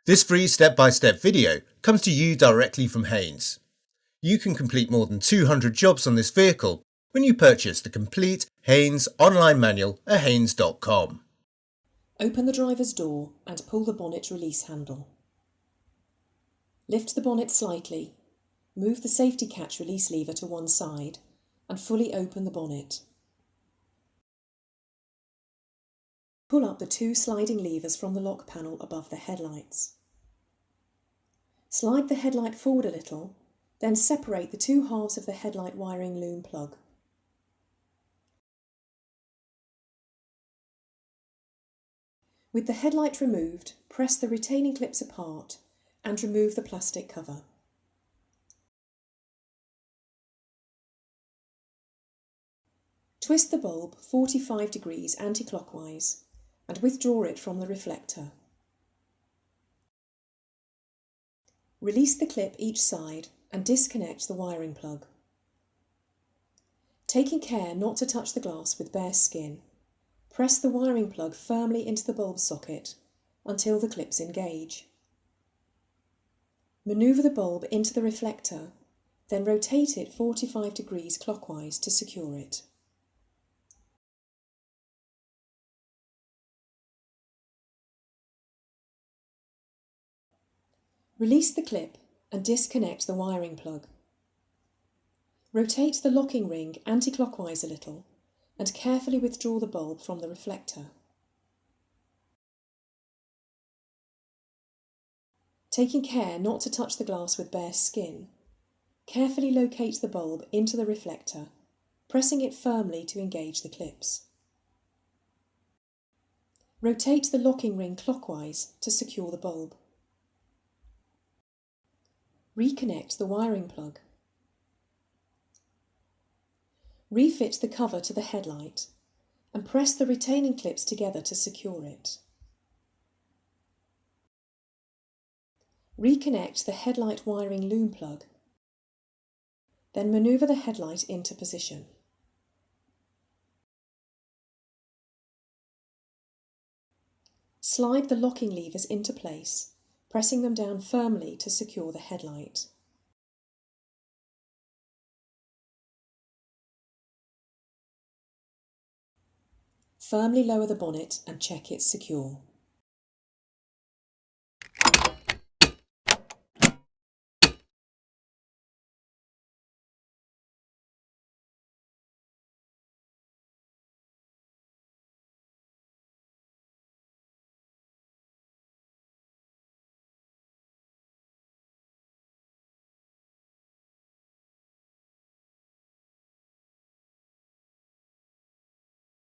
This free step-by-step video comes to you directly from Haynes. You can complete more than 200 jobs on this vehicle when you purchase the complete Haynes online manual at haynes.com. Open the driver's door and pull the bonnet release handle. Lift the bonnet slightly, move the safety catch release lever to one side and fully open the bonnet. Pull up the two sliding levers from the lock panel above the headlights. Slide the headlight forward a little, then separate the two halves of the headlight wiring loom plug. With the headlight removed, press the retaining clips apart and remove the plastic cover. Twist the bulb 45 degrees anti-clockwise and withdraw it from the reflector. Release the clip each side and disconnect the wiring plug. Taking care not to touch the glass with bare skin, press the wiring plug firmly into the bulb socket until the clips engage. Manoeuvre the bulb into the reflector, then rotate it 45 degrees clockwise to secure it. Release the clip and disconnect the wiring plug. Rotate the locking ring anti-clockwise a little and carefully withdraw the bulb from the reflector. Taking care not to touch the glass with bare skin, carefully locate the bulb into the reflector, pressing it firmly to engage the clips. Rotate the locking ring clockwise to secure the bulb. Reconnect the wiring plug. Refit the cover to the headlight and press the retaining clips together to secure it. Reconnect the headlight wiring loom plug, then manoeuvre the headlight into position. Slide the locking levers into place, pressing them down firmly to secure the headlight. Firmly lower the bonnet and check it's secure.